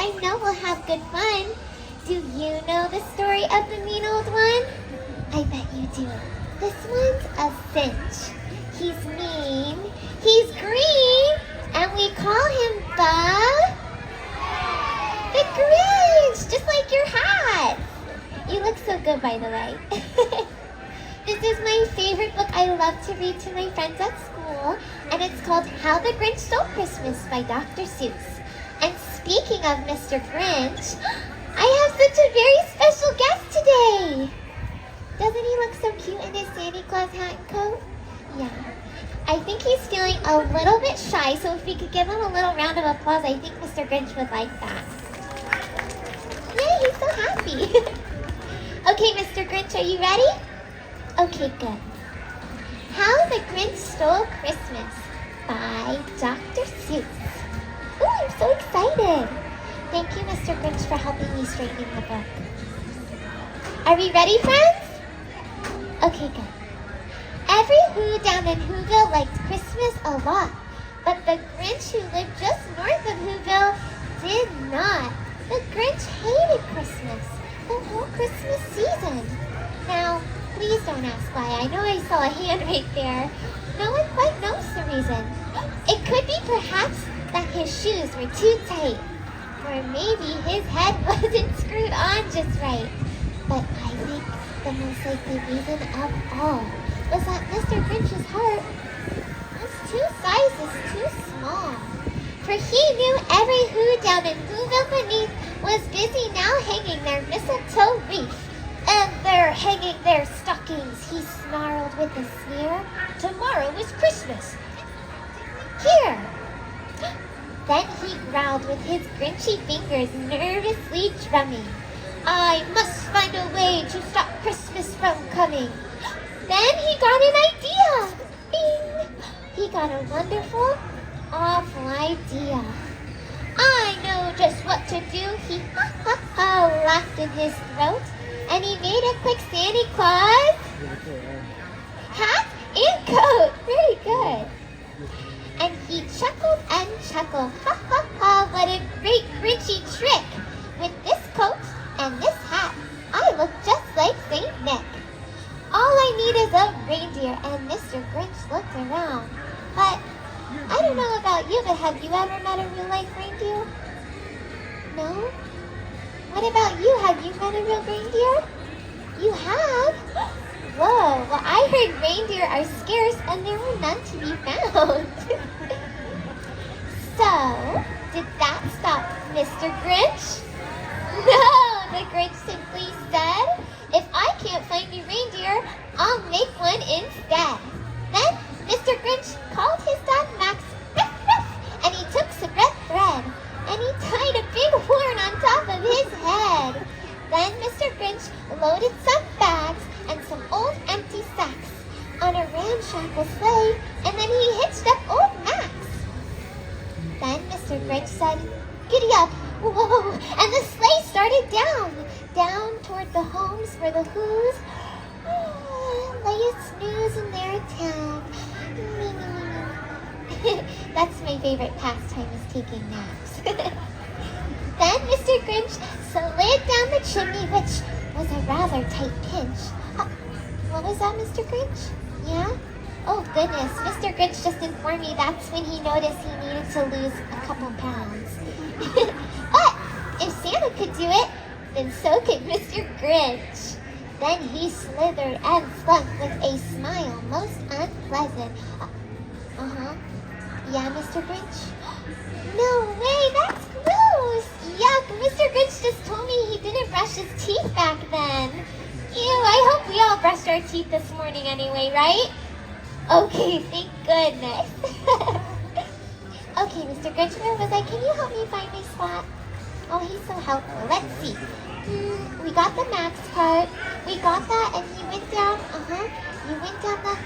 I know we'll have good fun. Do you know the story of the mean old one? I bet you do. This one's a cinch. He's mean, he's green, and we call him the Grinch, just like your hat. You look so good, by the way. This is my favorite book I love to read to my friends at school, and it's called How the Grinch Stole Christmas by Dr. Seuss. And speaking of Mr. Grinch, I have such a very special guest today. Doesn't he look so cute in his Santa Claus hat and coat? Yeah. I think he's feeling a little bit shy, so if we could give him a little round of applause, I think Mr. Grinch would like that. Yay, he's so happy. Okay, Mr. Grinch, are you ready? Okay, good. How the Grinch Stole Christmas by Dr. Seuss. Ooh, I'm so excited. Thank you, Mr. Grinch, for helping me straighten the book. Are we ready, friends? Okay, good. Every Who down in Whoville liked Christmas a lot, but the Grinch who lived just north of Whoville did not. The Grinch hated Christmas, the whole Christmas season. Now, please don't ask why. I know I saw a hand right there. No one quite knows the reason. It could be perhaps that his shoes were too tight, or maybe his head wasn't screwed on just right. But I think the most likely reason of all was that Mr. Grinch's heart was 2 sizes too small. For he knew every Who down in Whoville beneath was busy now hanging their mistletoe wreath. And they're hanging their stockings, he snarled with a sneer. Tomorrow is Christmas. Here. Then he growled with his Grinchy fingers nervously drumming. I must find a way to stop Christmas from coming. Then he got an idea. Bing! He got a wonderful, awful idea. I know just what to do, he laughed in his throat. And he made a quick Santa Claus hat and coat. Very good. And he chuckled and chuckled. What a great Grinchy trick. With this coat and this hat, I look just like Saint Nick. All I need is a reindeer, and Mr. Grinch looked around. But I don't know about you, but have you ever met a real-life reindeer? No? What about you? Have you met a real reindeer? You have? Whoa, well I heard reindeer are scarce and there were none to be found. So, did that stop Mr. Grinch? No, the Grinch simply said, if I can't find a reindeer, I'll make one instead. Then Mr. Grinch called his dog Max, ruff, ruff, and he took some red thread, and he tied a big horn on top of his head. Then Mr. Grinch loaded some bags and some old empty sacks on a ramshackle sleigh, and then he hitched up old Max. Then Mr. Grinch said, giddy up, whoa, and the sleigh started down toward the homes where the Who's lay a snooze in their town. That's my favorite pastime, is taking naps. Then Mr. Grinch slid down the chimney, which was a rather tight pinch. What was that, Mr. Grinch? Yeah? Oh, goodness. Mr. Grinch just informed me that's when he noticed he needed to lose a couple pounds. But if Santa could do it, then so could Mr. Grinch. Then he slithered and slunk with a smile most unpleasant. Yeah, Mr. Grinch? No way, that's gross! Yuck, Mr. Grinch just told me he didn't brush his teeth back then. Ew, I hope we all brushed our teeth this morning anyway, right? Okay, thank goodness. Okay, Mr. Grinch, where was I? Can you help me find my spot? Oh, he's so helpful. Let's see. We got the Max part. We got that, and he went down, you went down the,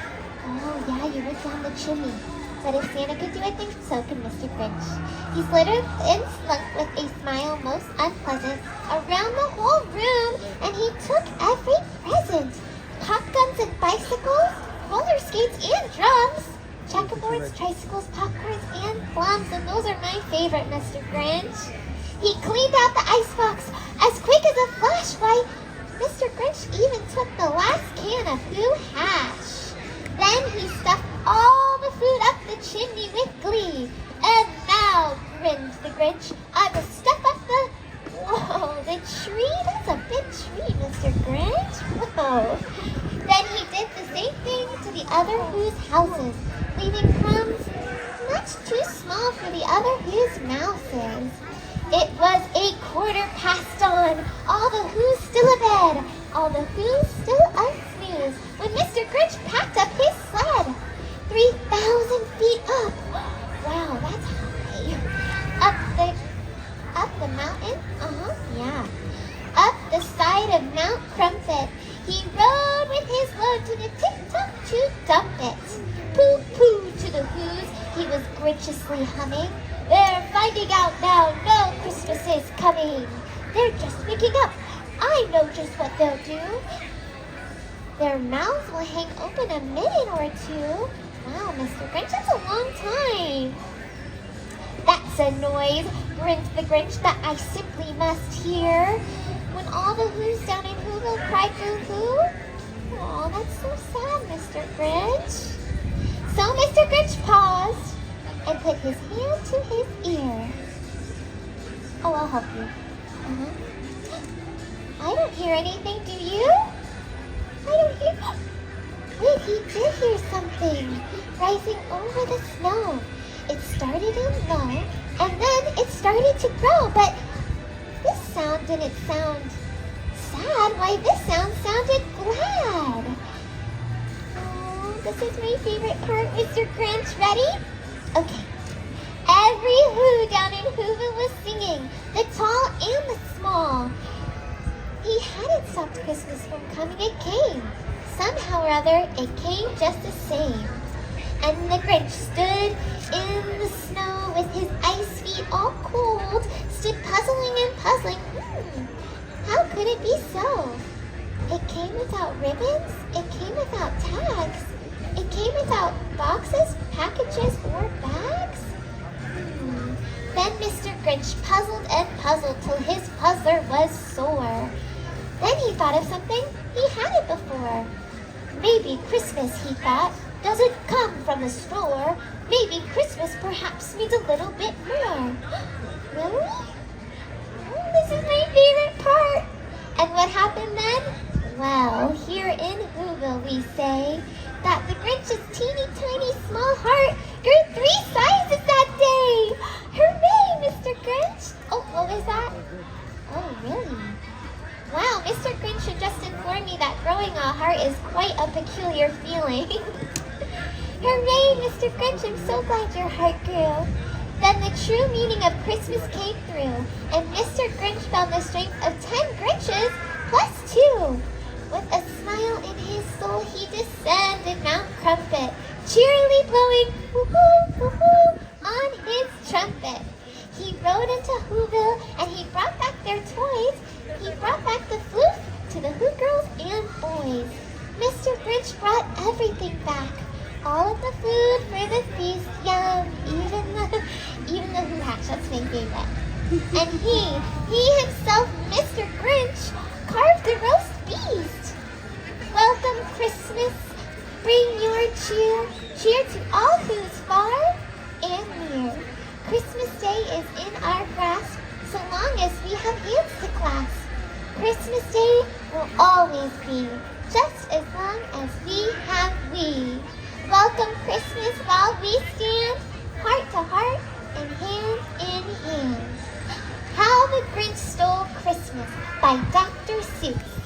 oh yeah, you went down the chimney. But if Santa could do it, then so could Mr. Grinch. He slithered and slunk with a smile most unpleasant around the whole room, and he took every present. Pop guns and bicycles, roller skates and drums, checkerboards, tricycles, popcorns, and plums, and those are my favorite, Mr. Grinch. He cleaned out the icebox as quick as a flash. Why, Mr. Grinch even took the last can of Who hash. Then he stuffed all the food up the chimney with glee. And now, grinned the Grinch, I will stuff up the... Whoa, the tree? That's a big tree, Mr. Grinch. Whoa. Then he did the same thing to the other Who's houses, leaving crumbs much too small for the other Who's mouses. It was a quarter past on, all the Who's still abed, all the Who's still unsnoozed, when Mr. Grinch packed up his sled. 3,000 feet up. Wow, that's high. Up the mountain? Yeah. Up the side of Mount Crumpet, he rode with his load to the tip-top to dump it. Pooh-pooh to the Who's, he was graciously humming. They're finding out now, no Christmas is coming. They're just waking up. I know just what they'll do. Their mouths will hang open a minute or two. Wow, Mr. Grinch, that's a long time. That's a noise, grinned the Grinch, that I simply must hear. When all the Who's down in Whoville cried boo-hoo. Aw, that's so sad, Mr. Grinch. So Mr. Grinch paused and put his hand to his ear. Oh, I'll help you. I don't hear anything, do you? I don't hear... Wait, he did hear something rising over the snow. It started in low, and then it started to grow, but this sound didn't sound sad. Why, this sound sounded glad. Oh, this is my favorite part, Mr. Grinch. Ready? Okay. Every Who down in Whoville was singing, the tall and the small. He hadn't stopped Christmas from coming. It came. Somehow or other, it came just the same. And the Grinch stood in the snow with his ice feet all cold, stood puzzling and puzzling. How could it be so? It came without ribbons. It came without tags. It came without boxes, packages, or bags. Then Mr. Grinch puzzled and puzzled till his puzzler was sore. Then he thought of something. He had it before. Maybe Christmas, he thought, doesn't come from the store. Maybe Christmas perhaps means a little bit more. Really? Oh, this is my favorite part. And what happened then? Well, here in Whoville we say that the Grinch's teeny tiny small heart grew 3 sizes that day. Hooray, Mr. Grinch. Oh, what was that? Oh, really? Wow, Mr. Grinch should just inform me that growing a heart is quite a peculiar feeling. Hooray, Mr. Grinch, I'm so glad your heart grew. Then the true meaning of Christmas came through, and Mr. Grinch found the strength of 10 Grinches plus 2. With a smile in his soul, he descended Mount Crumpet, cheerily blowing woo-hoo, woo-hoo on his trumpet. He rode into Whoville, and he brought back their toys. He brought back the floof to the Who girls and boys. Mr. Grinch brought everything back. All of the food for the feast, yum, even the Who hash, that's my favorite. And he himself, Mr. Grinch, carved the roast beast. Welcome Christmas, bring your cheer to all Who's far and near. Christmas Day is in our grasp, so long as we have hands to clasp. Christmas Day will always be, just as long as we have we. Welcome Christmas while we stand, heart to heart and hand in hand. How the Grinch Stole Christmas by Dr. Seuss.